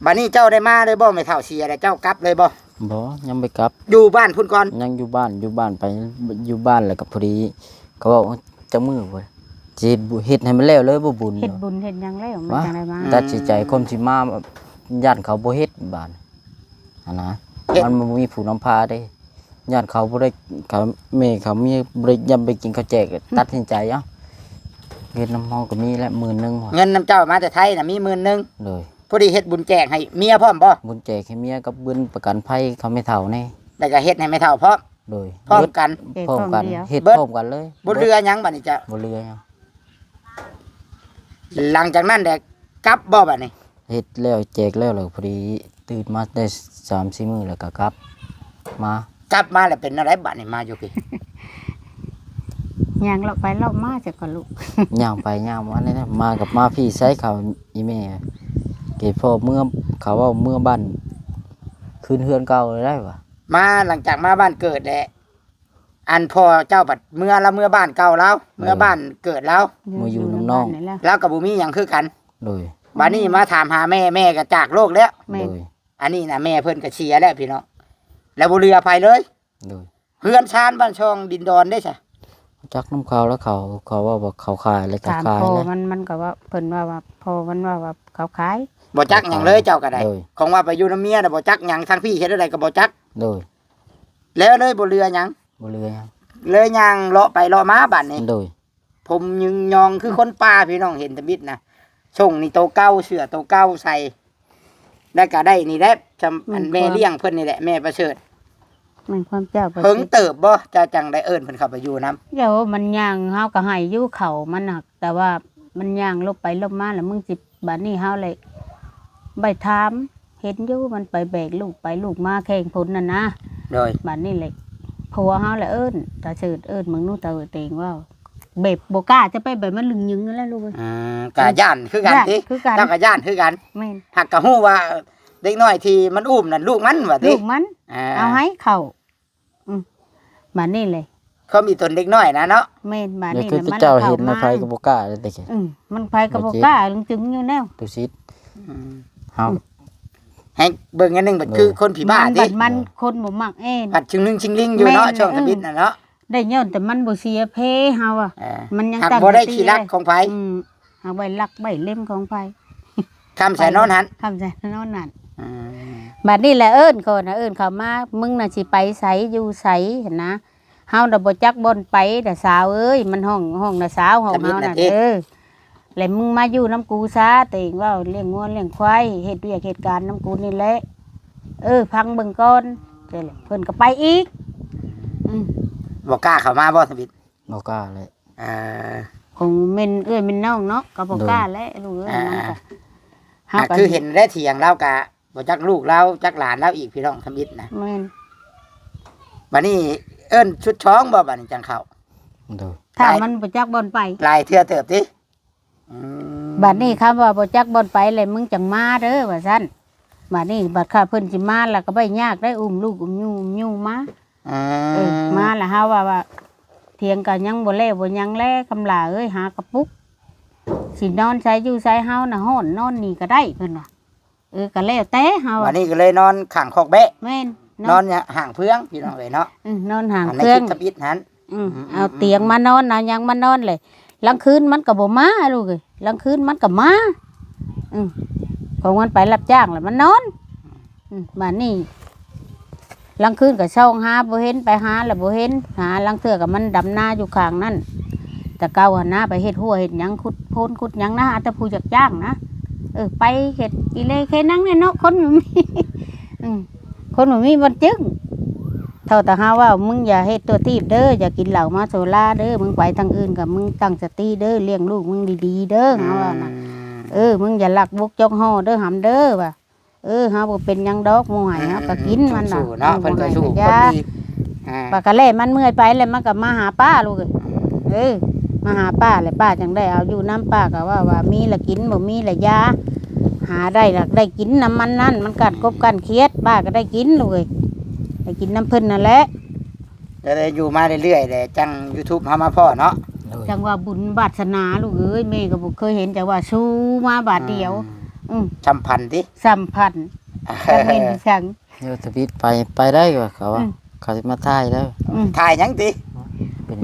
[SPEAKER 1] บัดนี้เจ้าได้มาเลยบ่ไม่เท่าเสียแล้วเจ้ากลับเลยบ่
[SPEAKER 3] บ่ยังไม่กลับ
[SPEAKER 1] อยู่บ้านพุ่นก่อน
[SPEAKER 3] ยังอยู่บ้านไปอยู่บ้านแล้วก็พอดีเขาบอกว่าจะมื้อเว้ยสิเฮ็ดให้มันแล้วเลยบ่บุญ
[SPEAKER 2] เฮ็ดบุญเฮ็ดหยังแล้วมัน
[SPEAKER 3] วะ
[SPEAKER 2] จังไดมา
[SPEAKER 3] ตัดสินใจคนสิมาญาติเขาบ่เฮ็ดบ้านอันนะมันบ่มีผู้นำพาเด้ญาติเขาบ่ได้เขาแม่เขามีบ่ได้ยำไปกินข้าวแจกตัดสินใจเอ้าเฮ็ดน้ำห้องก็มีแล้ว10,000ว่ะ
[SPEAKER 1] เงินน้ำเจ้ามาแต่ไทยน่ะมี10,000
[SPEAKER 3] เลย
[SPEAKER 1] พอดีเฮ็ดบุญแจกให้เมียพร้อมบ่
[SPEAKER 3] บุญแจกให้เมียกับบุญประกันภัยเขาไม่เท่าแน่
[SPEAKER 1] แล้วก็เฮ็ดให้ไม่เท่าพร้อม
[SPEAKER 3] โดย
[SPEAKER 1] พร้อมกัน
[SPEAKER 3] พร้อมกัน
[SPEAKER 2] เดียว
[SPEAKER 3] เฮ็ด
[SPEAKER 1] เบิด
[SPEAKER 3] พร้อมกันเลย
[SPEAKER 1] บ่เรือหยังบัดนี้จะ
[SPEAKER 3] บ่เรือหยัง
[SPEAKER 1] หลังจากนั้นแดกกลับบ่บัดนี้
[SPEAKER 3] เฮ็ดแล้วแจกแล้วพอดีตื่นมาได้3-4 มื้อแล้วก็กลับมาก
[SPEAKER 1] ลับมาแล้วเป็นอะไรบัดนี้มาอยู่พี่
[SPEAKER 2] ย่างเราไปเรามาจะก่อนลูก
[SPEAKER 3] ย่างไปย่างมานี่นะมากับมาพี่ใช้เขาอีแม่เก็บพ่อเมื่อเขาว่าเมื่อบ้านคืนเฮือนเก่าเลยได้ปะ
[SPEAKER 1] มาหลังจากมาบ้านเกิดแหละอันพอเจ้าบัดเมื่อบ้านเก่าแล้วเมื่อบ้านเกิดแล้ว
[SPEAKER 3] มาอยู่น้ำน้อง
[SPEAKER 2] นี่แหละ
[SPEAKER 1] แล้วก็บ่มีหยังคือกัน
[SPEAKER 3] โดย
[SPEAKER 1] บัดนี้มาถามหาแม่ก็จากโลกแล้ว
[SPEAKER 2] แม่
[SPEAKER 3] โดย
[SPEAKER 1] อันนี้นะแม่เพิ่นก็เชียร์แล้วพี่น้องแล้วบ่เรือไปเลย
[SPEAKER 3] โดย
[SPEAKER 1] เฮือนชานบ้านช่องดินดอนได้ซะ
[SPEAKER 3] จักน้ำเขาแล้วเขาว่าเขาขายเลยก็
[SPEAKER 2] ถาม
[SPEAKER 3] ขาย
[SPEAKER 2] พอ
[SPEAKER 3] เลย
[SPEAKER 2] มันก็ว่าเพิ่นว่าพอมันว่าเขาขาย
[SPEAKER 1] บ่จักหยังเลยเจ้าก็ได้
[SPEAKER 3] โดย
[SPEAKER 1] ของว่าไปอยู่น้ำเมียน่ะบ่จักหยังทั้งพี่เฮ็ดอะไรก็บ่จัก
[SPEAKER 3] โดย
[SPEAKER 1] แล้วเลยบ่เรือหยัง
[SPEAKER 3] บ่เรือหยัง
[SPEAKER 1] เลยย่างเลาะไปเลาะมาบัดนี้
[SPEAKER 3] โดย
[SPEAKER 1] ผมยึงยองคือคนป่าพี่น้องเห็นแตะมิดนะ ส่งนี่โตเก่าเสื้อโตเก่าใส่ได้ก็ได้นี่แหละจำอันแม่เลี้ยงเพิ่นนี่แหละแม่ประเสริฐ
[SPEAKER 2] มันความเจ้าประ
[SPEAKER 1] เพิ่ง
[SPEAKER 2] เสริฐ
[SPEAKER 1] เติบบ่จะจังได้เอิ้นเพิ่นเข้าไปอยู่นํ
[SPEAKER 2] เดี๋ยวมันย่างเฮาก็ให้อยู่เขามันหนัก แต่ว่ามันย่างลบไปลบมาแล้วมึงสิบัดนี้เฮาเลยใบถามเห็นอยู่มันไปแบกลูกไปลูกมาแข่งผลน่ะนะ
[SPEAKER 1] โดย
[SPEAKER 2] บัดนี้เลยผัวเฮาเลยเอิ้นตาเฉิดเอิ้นมึงนู่นตาเตงว่าเบบบ่กล้าจะไปแบบมันลึงยึงนั่นแหละลูกเอ้ย
[SPEAKER 1] กะย่านคือกันติ
[SPEAKER 2] คือกัน
[SPEAKER 1] เจ้าก็ย่านคือกัน
[SPEAKER 2] แม่น
[SPEAKER 1] หักก็ฮู้ว่าเด็กน้อยที่มันอุ้มนั่นลูกมันว่าติ
[SPEAKER 2] ลูกมันเอาให้เขาบัดนี้เลย
[SPEAKER 1] เขามีตนเด็กน้อยนะเนาะ
[SPEAKER 2] แม่นบัด
[SPEAKER 3] เดี๋ยว
[SPEAKER 2] นี้
[SPEAKER 3] คือ
[SPEAKER 2] เลยมัน
[SPEAKER 3] เจ้า
[SPEAKER 2] เข้า
[SPEAKER 3] เห็น
[SPEAKER 2] มา
[SPEAKER 3] นะไฟก็บ่กล้าเลยแต่แก
[SPEAKER 2] มันไปก็บ่กล้าลึงจึงอยู่แนว
[SPEAKER 3] ตุชิดเฮา
[SPEAKER 1] ให้เบิ่งอันหนึงบัดคือคนผีบ้า
[SPEAKER 2] มัน
[SPEAKER 1] ติ
[SPEAKER 2] บัดมันคนบ่มักเอ็น
[SPEAKER 1] บัดชิงนึงชิงลิงอยู่เนาะ
[SPEAKER 2] แม่น
[SPEAKER 1] ช่วงทบิดน่ะเนาะ
[SPEAKER 2] ได้ย้อนแต่มันบ่เสียเพเฮาอ่ะ มันยัง
[SPEAKER 1] หัก
[SPEAKER 2] ตั้ง
[SPEAKER 1] บ่ได้
[SPEAKER 2] สติ
[SPEAKER 1] ขี้รัก
[SPEAKER 2] เลย
[SPEAKER 1] ของไผ
[SPEAKER 2] เอาไว้ลักไว้เล่มของไผ
[SPEAKER 1] คำใส่นอนหัน
[SPEAKER 2] คำใจนอนนั่นบัดนี้แหละเอิ้นคนน่ะเอิ้นเขามามึงน่ะสิไปไสอยู่ไสหั่นนะเฮาน่ะบ่จักบ่อนไปแต่สาวเอ้ยมันห้องน่ะสาวห้องเฮาน่ะแล้วมึงมาอยู่น้ำกูซะแต่เองว่าเลี้ยงงัวเลี้ยงควายเฮ็ดเวียกเหตุการณ์น้ำกูนี่แหละพังเบิ่งก่อนเจ้าแหละเพิ่นก็ไปอีก
[SPEAKER 1] บ่กล้าเข้ามาบ่ทบิด
[SPEAKER 3] บ่กล้าเลย
[SPEAKER 2] คงเม่นเอ้ยเม่นน้องเนาะก็บ่กล้าแล้วลูกเอ้ยมันก็เฮาก็
[SPEAKER 1] คือเห็นได้เถียงเรากะบ่จักลูกเราจักหลานเราอีกพี่น้องทบิดนะ
[SPEAKER 2] แม่น
[SPEAKER 1] บัดนี้เอิ้นชุดช้องบ่บัดนี้จังเข้า
[SPEAKER 3] ดู
[SPEAKER 2] ถ้ามันบ่จักบ่อนไป
[SPEAKER 1] ลายเทื่อเติบติ
[SPEAKER 2] บัดนี้คำว่าบ่จักบ่อนไปเลยมึงจังมาเด้อว่าซั่นบัดนี้บัดข้าเพิ่นสิมาแล้วก็บ่ยากได้อุ้มลูกอุ้มยูมามาแล้วเฮาว่าเถียงกันยังบ่แล้วบ่ยังแลคำลาเอ้ยหากระปุกสินอนใช้อยู่ใช้เฮาน่ะฮ้อนนอนนี่ก็ได้เพิ่นว่าก็แล้วแต่เฮา
[SPEAKER 1] วันนี้ก็เลยนอนข้างคอกแบะ
[SPEAKER 2] แม่น
[SPEAKER 1] นอนเนี่ยห่างเพื่องพี่น้องเอ้ยเนาะ
[SPEAKER 2] นอนห่าง
[SPEAKER 1] ใน
[SPEAKER 2] เครื่
[SPEAKER 1] ค
[SPEAKER 2] อง
[SPEAKER 1] ลิปทบิดหัน
[SPEAKER 2] เอาเตียงมานอนเอาหยังมานอนเลยกลางคืนมันก็บ่มาลูกเอ้ยกลางคืนมันก็มาของมันไปรับจ้างแล้วมันนอนบ้านนี้กลางคืนก็เช่าหาบ่เห็นไปหาแล้วบ่เห็นหาลังเทื่อกับมันดำนาอยู่ข้างนั่นแต่เก่าหั่นนะไปเฮ็ดหัวเฮ็ดหยังขุดโพนขุดหยังนะอาจจะผู้จักจ้างนะไปเฮ็ดอีเลเคนังเนี่ยเนาะคนบ่มี คนบ่มีบ่จึงเท่าแต่หาว่ามึงอย่าเฮ็ดตัวทีบเด้ออย่ากินเหล้ามาโซลาเด้อมึงไปทางอื่นกับมึงตั้งสติเด้อเลี้ยงลูกมึงดีๆเด้อเฮาว่านะมึงอย่าลักบกจกห่อเด้อหำเด้อว่ะเฮาบ่เป็นหยังดอกหมู่ให้เฮาก็กินมันน่ะ
[SPEAKER 1] สู้เนาะเพิ่นก็สู้
[SPEAKER 2] อย่า
[SPEAKER 1] คนดี
[SPEAKER 2] ปากกะแล่มันเมื่อยไปแล้วมันก็มาหาป้าลูกมาหาป้าแล้วป้าจังได้เอาอยู่น้ำป้าก็ว่ามีละกินบ่มีละยาหาได้ละได้กินน้ำมันนั่นมันกัดกบกันเครียดป้าก็ได้กินลูกได้กินน้ำเพิ่นนั่นแหละ
[SPEAKER 1] ก็เลยอยู่มาเรื่อยๆเลยจัง YouTube เฮามาพ่อเนาะ
[SPEAKER 2] จังว่าบุญบาสนาลูกเอ้ยแม่ก็บ่เคยเห็นจังว่าสู้มาบาทเดียว
[SPEAKER 1] จำพันธ์ติ
[SPEAKER 2] สัมพันธ์จังเห็นจัง
[SPEAKER 3] เดี๋ยวตุชิดไปได้ว่าเขาว่าเขาสิมาถ่ายได้
[SPEAKER 1] ถ่ายหยังติ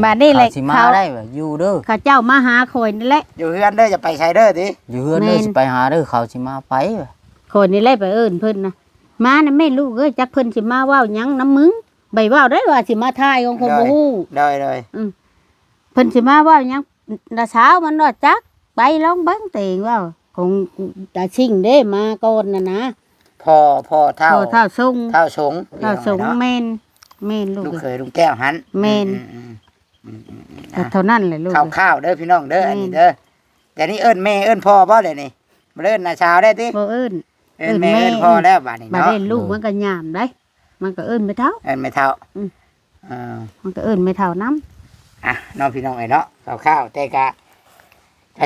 [SPEAKER 2] บาดนี้เลย
[SPEAKER 3] สิมาได้ว่าอยู่เด้อ
[SPEAKER 2] เขาเจ้ามาหาข่อยนี่แหละ
[SPEAKER 1] อยู่เฮือนเด้อจะไปไสเด้อติ
[SPEAKER 3] อยู่เฮือนเด้อสิไปหาเด้อเขาสิมาไปว่ะ
[SPEAKER 2] ข่อยนี่แหละไปเอิ้นเพิ่นนะมาน่ะแม่ลูกเอ้ยจักเพิ่นสิมาเว้าหยังน้ำมึงใบเว้าได้ว่าสิมาทายของคนบ่ฮู้
[SPEAKER 1] ได้เลย
[SPEAKER 2] เพิ่นสิมาเว้าหยังตาเช้ามันว่าจักไปลองเบิ่งเตงเว้าของตาชิงเด้มาก่อนน่ะนะ
[SPEAKER 1] พ่อเท่า
[SPEAKER 2] พอเท่าทรง
[SPEAKER 1] เท่าสง
[SPEAKER 2] เท่าทรงแม่นลู
[SPEAKER 1] ลู
[SPEAKER 2] ก
[SPEAKER 1] กเคยลุงแก้วหัน
[SPEAKER 2] แม่นก็เท่านั้นแหละลูก
[SPEAKER 1] ข้าวๆเด้อพี่น้องเด้ออันนี้เด้อแต่นี่เอิ้นแม่เอิ้นพ่อบ่เด้อนี่บ่เอิ้นน้าชาวได้ติ
[SPEAKER 2] บ่เอิ้น
[SPEAKER 1] เอิ้นแม่เอิ้นพ่อแล้วบัดนี้
[SPEAKER 2] มา
[SPEAKER 1] เนาะ
[SPEAKER 2] ได้ลูกมันก็ยามได้มันก็เอิ้นไม่เท่า
[SPEAKER 1] เอิ้นไม่เท่า
[SPEAKER 2] มันก็เอิ้นไม่เท่าน้
[SPEAKER 1] น้องพี่น้องไอ้เนาะข้าวๆแต่ก็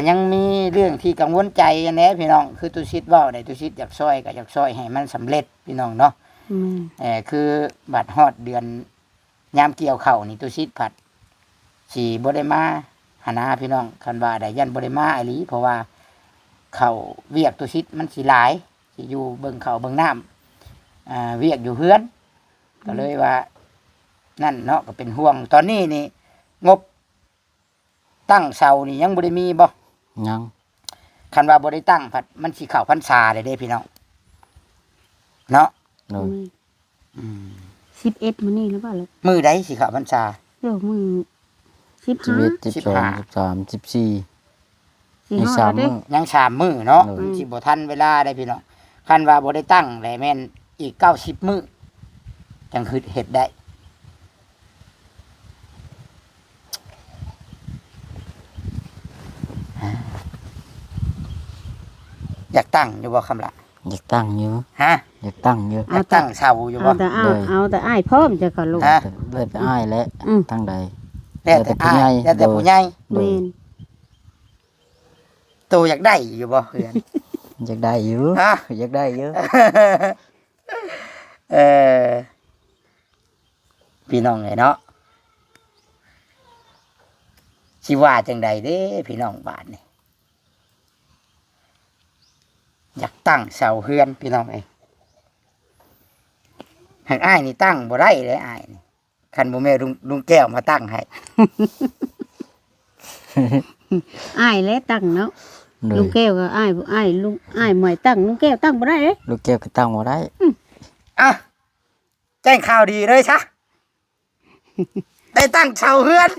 [SPEAKER 1] ยังมีเรื่องที่กังวลใจอันนี้พี่น้องคือตุชิดเว้าได้ตุชิดอยากซอยก็อยากซอยให้มันสำเร็จพี่น้องเนาะ คือบัดฮอดเดือนยามเกี่ยวข้าวนี่ตุชิดผัดสิบ่ได้มาหานาพี่น้องคันว่าได้ยันบ่ได้มาอีหลีเพราะว่าข้าวเวียกตุชิดมันสิหลายสิอยู่เบิ่งข้าวเบิ่งน้ำเวียกอยู่เฮือนก็เลยว่า นั่นเนาะก็เป็นห่วงตอนนี้นี่งบตั้งเสานี่ยังบ่ได้มีบ่
[SPEAKER 3] ยัง
[SPEAKER 1] คันว่าบ่ได้ตั้งผัดมันสิเข้าพรรษาเลยเด้พี่น้องเนาะ
[SPEAKER 3] โดย
[SPEAKER 2] ำ11มื้อนี้หรือเปล่าล่ะ
[SPEAKER 1] มื้อใดสิเข้าพรรษา
[SPEAKER 2] เดี๋ยวมื้อ
[SPEAKER 3] ชีวิต
[SPEAKER 2] 15
[SPEAKER 3] 12 13 14
[SPEAKER 2] อีก
[SPEAKER 3] อีก
[SPEAKER 2] ฮอด
[SPEAKER 3] สาม
[SPEAKER 2] แล้ว
[SPEAKER 3] มื้อ
[SPEAKER 1] ยัง3มื้อเนาะ
[SPEAKER 3] อืม
[SPEAKER 1] สิบ่ทันเวลาได้พี่น้องคันว่าบ่ได้ตั้งแล้วแม่นอีก90มื้อจังคือเฮ็ดได้อยากตั้งอยู่บ่คำละ
[SPEAKER 3] อยากตั้งอยู่
[SPEAKER 1] ฮะ
[SPEAKER 3] อยากตั้งอยู่
[SPEAKER 1] อยากตั้งเสาอยู่
[SPEAKER 2] เอา
[SPEAKER 1] บ่
[SPEAKER 2] แต่เอา
[SPEAKER 3] เลย
[SPEAKER 2] เอาแต่อ้ายพร้อมจะก็ลูก
[SPEAKER 1] ฮะ
[SPEAKER 3] เลยไปอ้ายและ
[SPEAKER 2] อืม
[SPEAKER 3] ทั้งใด
[SPEAKER 1] แล้วแต่อ้ายแล้วแต่ผู้ใหญ่
[SPEAKER 3] โดย
[SPEAKER 2] แม่น
[SPEAKER 1] โตอยากได้อยู่บ่เพื่อน
[SPEAKER 3] อยากได้อยู่
[SPEAKER 1] ฮะ
[SPEAKER 3] อยากได้อยู่
[SPEAKER 1] เออพี่น้องไงเนาะสิว่าจังใดเด้พี่น้องบ้านนี่อยากตั้งเสาเฮือนพี่น้องเอ้ยหากอ้ายนี่ตั้งบ่ได้เลยอ้ายนี่คันบ่แม่ลุงแก้วมาตั้งให้
[SPEAKER 2] อ้ายและตั้งเนาะ
[SPEAKER 3] โด
[SPEAKER 2] ลุ
[SPEAKER 3] ย
[SPEAKER 2] งแก้วก็อ้ายอ้ายลุงอ้ายหมวยตั้งลุงแก้วตั้งบ่ได้เด้
[SPEAKER 3] ลูกแก้วก็ตั้งบ่ได้
[SPEAKER 1] อ่ะแจ้งข่าวดีเลยซะ ได้ตั้งเสาเฮือน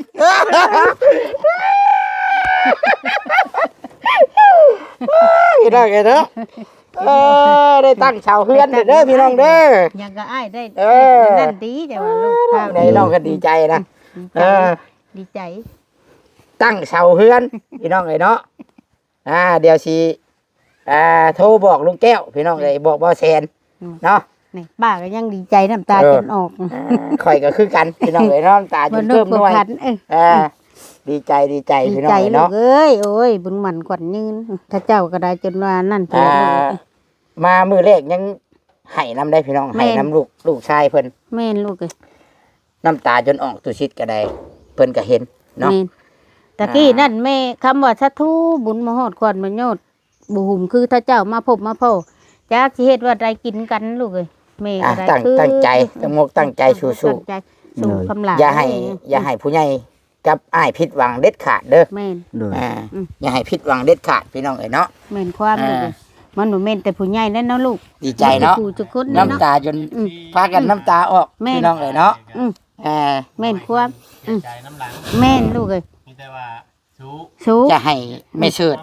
[SPEAKER 1] พี่น้องไงเนาะได้ตั้งเสาเฮือนเด้อพี่น้องเด้อ
[SPEAKER 2] ยังก็อ้ายได้
[SPEAKER 1] เออ
[SPEAKER 2] นั่นดีแต่ว่าลูกข้าว
[SPEAKER 1] ในน้องก็ดีใจนะ
[SPEAKER 2] ดีใจ
[SPEAKER 1] ตั้งเสาเฮือน พี่น้องไงเนาะเดี๋ยวสิโทรบอกลุงแก้ว พี่น้องเลยบอกบ่แซนเนาะ
[SPEAKER 2] นี่ป้าก็ยังดีใจน้ำตาจนออก
[SPEAKER 1] ข่อยก็คือกันพี่น้องเลยเนาะน้ำตาจ
[SPEAKER 2] บ่
[SPEAKER 1] น
[SPEAKER 2] นึ
[SPEAKER 1] เพิ่
[SPEAKER 2] ก
[SPEAKER 1] ม
[SPEAKER 2] บ่
[SPEAKER 1] หน่วย
[SPEAKER 2] ทัน
[SPEAKER 1] ดีใจดี
[SPEAKER 2] ดี
[SPEAKER 1] พี่น้อง
[SPEAKER 2] ใจ
[SPEAKER 1] เลย
[SPEAKER 2] ลู
[SPEAKER 1] เนาะ
[SPEAKER 2] กเอ้ยโอ้ยบุญหมันกว่ายืนถ้าเจ้าก็ได้จนว่านั่นเพิ่น
[SPEAKER 1] มามือแรกยังให้น้ำได้พี่น้องให้น้ำลูกชายเพิ่น
[SPEAKER 2] แม่นลูกเอ้ย
[SPEAKER 1] น้ำตาจนออกตุชิดก็ได้เพิ่นก็เห็นเนาะ
[SPEAKER 2] แม่นตะกี้นั่นแม่คำว่าสัทธุบุญมาฮอดก่อนมาโยดบุหุ่มคือถ้าเจ้ามาพบมาพ่อจักสิเฮ็ดว่าได้กินกันลูกเอ้ยแม่ก็ได้
[SPEAKER 1] ตั้งใจตั้งมกตั้งใจสู้
[SPEAKER 2] ตั้งใจสู้คำหลา
[SPEAKER 1] ๆอย่าให้ผู้ใหญ่กับอ้ายผิดหวังเด็ดขาดเด้อ
[SPEAKER 2] แม่น
[SPEAKER 3] โดย
[SPEAKER 1] อย่าให้ผิดหวังเด็ดขาดพี่น้องเอ้ยเนาะ
[SPEAKER 2] แม่นความลูกเอ้ยมันบ่แม่นแต่ผู้ใหญ่นั่นเนาะลูก
[SPEAKER 1] ดีใจเนาะ
[SPEAKER 2] ผู้ทุกคนเนาะ
[SPEAKER 1] น้ำตาจนพากันน้ำตาออก
[SPEAKER 2] แม่น
[SPEAKER 1] พี่น้องเอ้ยเนาะ
[SPEAKER 2] อืม
[SPEAKER 1] อ่า
[SPEAKER 2] แม่นความ
[SPEAKER 4] ใจน้ำหลัง
[SPEAKER 2] แม่นลูกเอ้ย
[SPEAKER 4] มีแต่ว่าสู้
[SPEAKER 2] สู้
[SPEAKER 1] จะให้ไม่เชิด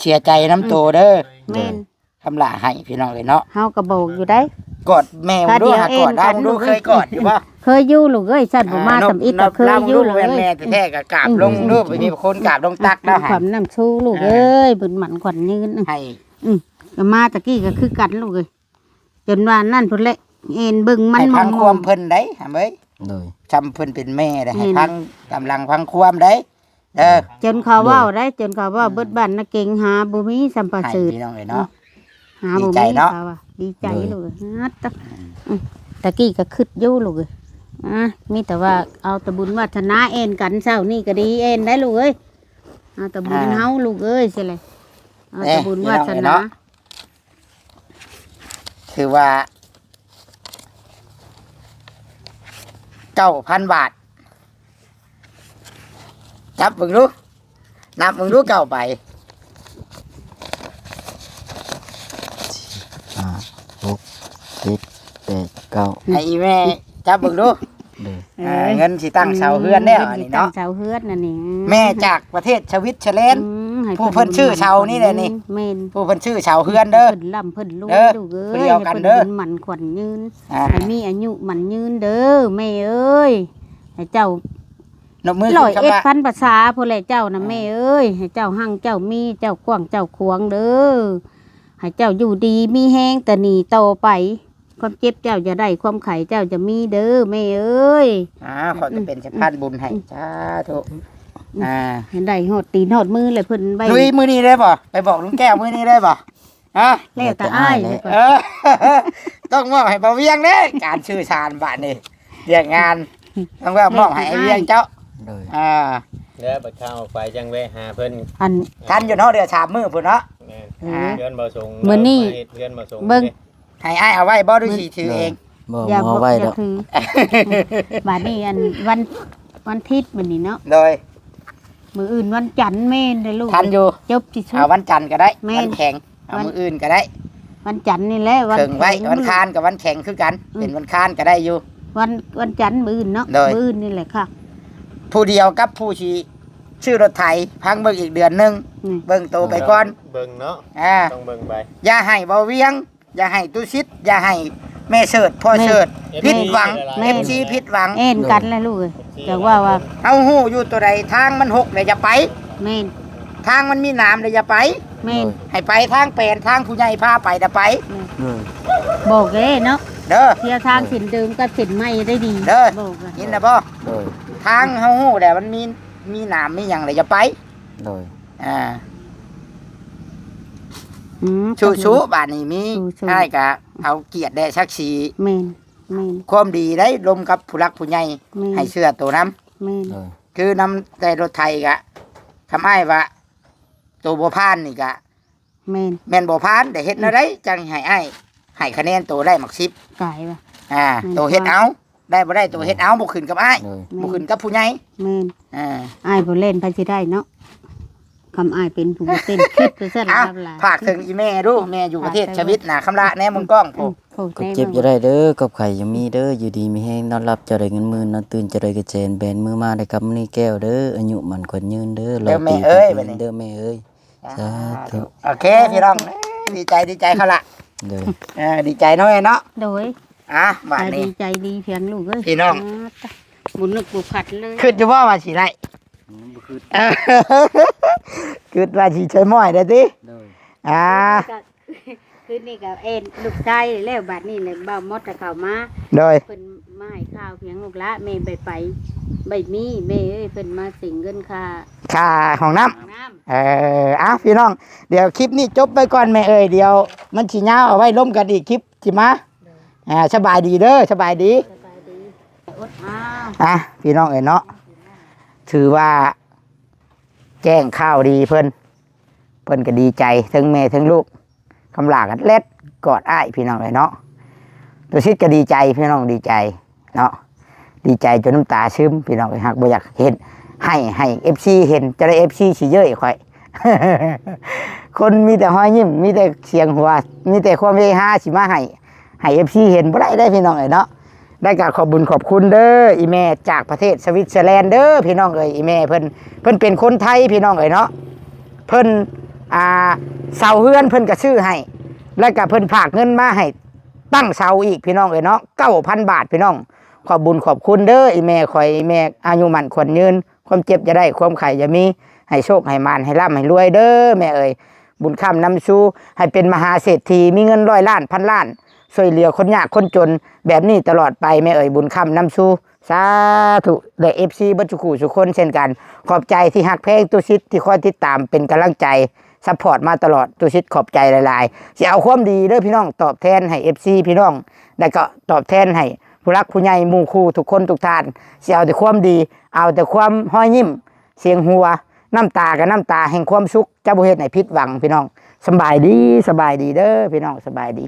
[SPEAKER 1] เสียใจน้ำโตเด้อ
[SPEAKER 2] แม่น
[SPEAKER 1] คำลาให้พี่น้องเอ้ยเนาะ
[SPEAKER 2] เฮาก็บอกอยู่ได้
[SPEAKER 1] กอดแม่มึงดูหากอดได้มึงดูเคยกอดอยู่ป่ะ
[SPEAKER 2] เคยอยู่ลูกเอ้ยฉันบ่มาทำอีกก็เคยอยู่เล
[SPEAKER 1] แม่
[SPEAKER 2] ย
[SPEAKER 1] แม่แท้ๆก็กราบลงรูปไปมีคนกราบลงตักแล้ว
[SPEAKER 2] ความน้ำชูลูกเอ้ยบุญหมันขวัญยืน
[SPEAKER 1] ให้
[SPEAKER 2] ก็มาตะกี้ก็คือกันลูกเอ้ยจนว่านั่นพุ่นแหละเอ็นเบิ่งมัน
[SPEAKER 1] ให้
[SPEAKER 2] ม
[SPEAKER 1] พั
[SPEAKER 2] อง ง
[SPEAKER 1] ความเพิ่นได้หาเอ้ย
[SPEAKER 3] โดย
[SPEAKER 1] จำเพิ่นเป็นแม่ได้ให้พังกำลังพังความได้
[SPEAKER 2] จนเขาเว้าได้จนเขาเว้าเบิดบ้านนะเก่งหาบ่มีสัมป
[SPEAKER 1] ให้
[SPEAKER 2] สือ
[SPEAKER 1] พี่น้องเอ้ยเนาะ
[SPEAKER 2] หาบ่
[SPEAKER 1] ดีใจ
[SPEAKER 2] มี
[SPEAKER 1] เนาะ
[SPEAKER 2] เขาว่าดีใจลูกเอ้ยฮัดตะตะกี้ก็คิดอยู่ลูกเอ้ยมีแต่ว่าเอาแต่บุญวาสนาเอ็นกันเช้านี่ก็ดีเอ็นได้ลูกเอ้ยเอาแต่บุญเฮาลูกเอ้ยสิเลยเอาแต่บุญวาสนา
[SPEAKER 1] คือว่า9,000 บาทจับมึงดูนับมึงดูเก่าไป
[SPEAKER 3] 5 6 7 8 9
[SPEAKER 1] ให้อีแม่จับมึงดู
[SPEAKER 3] โดย
[SPEAKER 1] เงินสิตั้งเสาเฮือนแล้วอันนี้เนาะ
[SPEAKER 2] ตั้งเสาเฮือนนั่นนี่
[SPEAKER 1] แม่จากประเทศสวิตเซอร์แลนด์
[SPEAKER 2] ให้
[SPEAKER 1] ผู้เพิ่นชื่อเสานี่แหละนี่
[SPEAKER 2] แม่น
[SPEAKER 1] ผู้เพิ่นชื่อเสาเฮือนเด้อ
[SPEAKER 2] เพิ่นล่ำเพิ่นรวย
[SPEAKER 1] เด้อ
[SPEAKER 2] ลูกเอ้
[SPEAKER 1] ผู้
[SPEAKER 2] ย
[SPEAKER 1] เดียวกันเด้อ
[SPEAKER 2] ให้พิ่นบุญหมันขวัญยืน
[SPEAKER 1] อ่า
[SPEAKER 2] ให้มีอายุหมันยืนเด้อแม่เอ้ยให้เจ้าน
[SPEAKER 1] บมือ
[SPEAKER 2] ร้อย
[SPEAKER 1] ขึ้น
[SPEAKER 2] เอ็ด
[SPEAKER 1] คำว่า
[SPEAKER 2] พันภาษาพุ่นแหละเจ้านะแม่เอ้ยให้เจ้าหั่งเจ้ามีเจ้ากว้างเจ้าขวางเด้อให้เจ้าอยู่ดีมีแห้งแต่หนีต่อไป ความเจ็บเจ้าจะได้ความไข่เจ้าจะมีเด้อแม่เอ้ย
[SPEAKER 1] ขอจะเป็นสะพานบุญให้สาธุอ่า
[SPEAKER 2] ให้ได้หอดตีนหอดมือเลยเพิ่นใบ
[SPEAKER 1] ลุยมือนี้ได้ป่ะไปบอกลุงแก้วมือนี้ได้ป่ะฮะ
[SPEAKER 2] แล้วแต่อ้าย
[SPEAKER 3] แล้วแต่
[SPEAKER 1] เออ ต้องมอบให้บ่าวเวียงเด้การชื่อชาญบ้านนี่เรียกงานต้องว่ามอบให้ไอ้เวียงเจ้า
[SPEAKER 3] โดย
[SPEAKER 4] แล้วบัดข้าวไปจังแวะหาเพิ่น
[SPEAKER 2] อัน
[SPEAKER 1] ทันอยู่เนาะเดือน3 มื้อพุ่นเนาะ
[SPEAKER 4] แม่น
[SPEAKER 2] เออ
[SPEAKER 4] เดือนบ่ส่ง
[SPEAKER 2] มื้อนี้
[SPEAKER 4] เดือนบ่ส่ง
[SPEAKER 2] เบิ่ง
[SPEAKER 1] ให้อ้ายเอาไว้บ่ดูสิถือเอง
[SPEAKER 3] บ่
[SPEAKER 2] อย่า
[SPEAKER 3] บ่
[SPEAKER 2] บอก
[SPEAKER 3] ไว้
[SPEAKER 2] อย่า
[SPEAKER 3] ดอก
[SPEAKER 2] ถือ บาดนี้อันวันอาทิตย์มื้อนี้เนาะ
[SPEAKER 1] โดย
[SPEAKER 2] มื้ออื่นวันจันทร์แม่นเด้อลูก
[SPEAKER 1] ทันอยู่
[SPEAKER 2] จบที่สุ
[SPEAKER 1] เอา
[SPEAKER 2] ด
[SPEAKER 1] วันจันทร์ก็ได้
[SPEAKER 2] แม่น
[SPEAKER 1] วันแข็งเอามื้ออื่นก็ได้
[SPEAKER 2] วันจันทร์นี่แหละวัน
[SPEAKER 1] เคิงไว้
[SPEAKER 2] แข็ง
[SPEAKER 1] วันคานกับวันแข็งคือกัน เป็นวันคานก็ได้อยู่
[SPEAKER 2] วันจันทร์มื้ออื่นเนาะ
[SPEAKER 1] โดย
[SPEAKER 2] มื้ออื่นนี่แหละค่ะ
[SPEAKER 1] ผู้เดียวกับผู้ชี ชื่อรถไถพังเบิ่งอีกเดือนหนึง
[SPEAKER 2] อืม
[SPEAKER 1] เบิ่งโตไปก่อน
[SPEAKER 4] เบิ่งเนาะ ต้องเบิ่งไป
[SPEAKER 1] อย่าให้เบาเวียง อย่าให้ตุชิดอย่าให้แม่เสิร์ชพ่อเสิร์ช
[SPEAKER 4] แม่
[SPEAKER 1] ผิดหวัง
[SPEAKER 4] แม่
[SPEAKER 1] FC ผิดหวัง
[SPEAKER 2] เอ็นกันเลยลูกเอ้ยแต่ว่า
[SPEAKER 1] เฮาฮู้อยู่ตัวใดทางมันหกเลยอย่าไป
[SPEAKER 2] แม่น
[SPEAKER 1] ทางมันมีน้ำเลยอย่าไป
[SPEAKER 2] แม่น
[SPEAKER 1] ให้ไปทางแปลนทางผู้ใหญ่พาไปน่ะไป
[SPEAKER 3] เลย
[SPEAKER 2] บอกเลยเนาะ
[SPEAKER 1] เด้อ
[SPEAKER 2] เที่ยวทางสินเดิมกับสินใหม่ได้ดี
[SPEAKER 1] เด้อ
[SPEAKER 2] บอกอะ
[SPEAKER 1] ยินนะบ่
[SPEAKER 3] เลย
[SPEAKER 1] ทางเฮาฮู้แหละมันมีน้ำมีหยังเลยอย่าไป
[SPEAKER 3] เลย
[SPEAKER 1] อ่า
[SPEAKER 2] อืม
[SPEAKER 1] ชูบ้านนี้มี
[SPEAKER 2] ชูๆ
[SPEAKER 1] อ้ายก็เอาเกียรติได้ศักดิ์ศรี
[SPEAKER 2] แม่นแม่น
[SPEAKER 1] ความดีได้ลมกับผู้รักผู้ใหญ่
[SPEAKER 2] แม่น
[SPEAKER 1] ให้เชื่อตัวน้ำ
[SPEAKER 2] แม่น
[SPEAKER 3] เลย
[SPEAKER 1] คือนำแต่รถไทยกะทำให้ว่าตัวบ่พานนี่กะ
[SPEAKER 2] แม่น
[SPEAKER 1] แม่นบ่พานแต่เฮ็ดแนวใดจังให้อ้ายให้คะแนนตัวได้หมัก10
[SPEAKER 2] ไก่ปะ
[SPEAKER 1] ตัวเฮ็ดเอาได้บ่ได้ตัวเฮ็ดเอาบ่ขึ้นกับอ้าย
[SPEAKER 3] เลย
[SPEAKER 1] บ่ขึ้นกับผู้ใหญ่
[SPEAKER 2] แม่น
[SPEAKER 1] อ่า
[SPEAKER 2] อ้ายบ่เล่นไปสิได้เนาะคำอ้ายเป็นผู้บ่เต้นคิดไปซะ
[SPEAKER 1] เอา
[SPEAKER 2] แล้ว
[SPEAKER 1] ฝากถึงอีแม่ดูแม่อยู่ประเทศชวิตนะคำละแน่มึงกล้องโอ้
[SPEAKER 3] ก็เจ็บจะได้เด้อกับไข่ยังมีเด้ออยู่ดีมีแห้งนอนรับจะได้เงินหมื่นนอนตื่นจะได้กระเจนแบนมือมาได้กับมื้อนี้แก้วเด้ออายุมันคนยืนเด้อร้อยปีเด้อแม่เอ้ย สาธุ
[SPEAKER 1] โอเคพี่น้องดีใจเขาละ
[SPEAKER 3] เด้อ
[SPEAKER 1] ดีใจเนาะแม่เนาะ
[SPEAKER 2] โดย
[SPEAKER 1] บัด
[SPEAKER 2] ใจ
[SPEAKER 1] นี้
[SPEAKER 2] ดีใจดีเพียงลูกเอ้ย
[SPEAKER 1] พี่น้อง
[SPEAKER 2] บุญนึกบุขัดเลย
[SPEAKER 1] คิดจะว่าว่าสิไรเออคิดว่าสิใช้ม้อยได้ติ
[SPEAKER 3] เด้อ
[SPEAKER 1] อ่า
[SPEAKER 2] คือนี่ก็เอ็นลูกชายแล้วบัดนี้เลยบ่าวมดจะเข้ามา
[SPEAKER 1] โดย
[SPEAKER 2] เพิ่นมาให้ข้าวเพียงลูกละแม่ไปใบมีแม่เอ้ยเพิ่นมาสิงเงินค่า
[SPEAKER 1] ค่าห้องน้ำ
[SPEAKER 2] น้ำ
[SPEAKER 1] พี่น้องเดี๋ยวคลิปนี้จบไปก่อนแม่เอ้ยเดี๋ยวมันสิยาวเอาไว้ล้มกันอีกคลิปสิมาสบายดีเด้อสบายดี
[SPEAKER 2] สบายดีอดอ้าว
[SPEAKER 1] พี่น้องเอ้ยเนาะถือว่าแจ้งข่าวดีเพิ่นก็ดีใจทั้งแม่ทั้งลูกคำลากันเล็ดกอดอ้ายพี่น้องเอ้ยเนาะตัวชิดก็ดีใจพี่น้องดีใจเนาะดีใจจนน้ำตาซึมพี่น้องเอ้ยฮักบ่อยากเห็นให้ FC เห็นจะได้ FC สิเยอะอีกค่อย คนมีแต่ห้อยยิ้มมีแต่เสียงหัวมีแต่ความเฮฮาสิมาให้ FC เห็นบ่ได้พี่น้องเอ้ยเนาะได้กราบขอบบุญขอบคุณเด้ออีแม่จากประเทศสวิตเซอร์แลนด์เด้อพี่น้องเอ้ยอีแม่เพิ่นเป็นคนไทยพี่น้องเอ้ยเนาะเพิ่นเสาเฮือนเพิ่นก็ซื้อให้แล้วก็เพิ่นฝากเงินมาให้ตั้งเสาอีกพี่น้องเอ้ยเนาะ 9,000 บาทพี่น้องขอบบุญขอบคุณเด้ออีแม่ข่อยอีแม่อายุมั่นขวัญยืนความเจ็บจะได้ความไข่จะมีให้โชคให้มานให้ร่ำให้รวยเด้อแม่เอ้ยบุญคำนำชูให้เป็นมหาเศรษฐีมีเงิน100 ล้านพันล้านช่วยเหลือคนยากคนจนแบบนี้ตลอดไปแม่เอ๋ยบุญคำนำชูสาธุและ FC บัจจุคูสุคนเช่นกันขอบใจที่หักแพงตุชิดที่คอยติดตามเป็นกำลังใจซัพพอร์ตมาตลอดตุชิดขอบใจหลายๆสิเอาความดีเด้อพี่น้องตอบแทนให้ FC พี่น้องแล้วก็ตอบแทนให้ผู้รักผู้ใหญ่หมู่คู่ทุกคนทุกท่านสิเอาแต่ความดีเอาแต่ความห้อยยิ้มเสียงหัวน้ำตากับน้ำตาแห่งความสุขจะบ่เฮ็ดให้ผิดหวังพี่น้องสบายดีเด้อพี่น้องสบายดี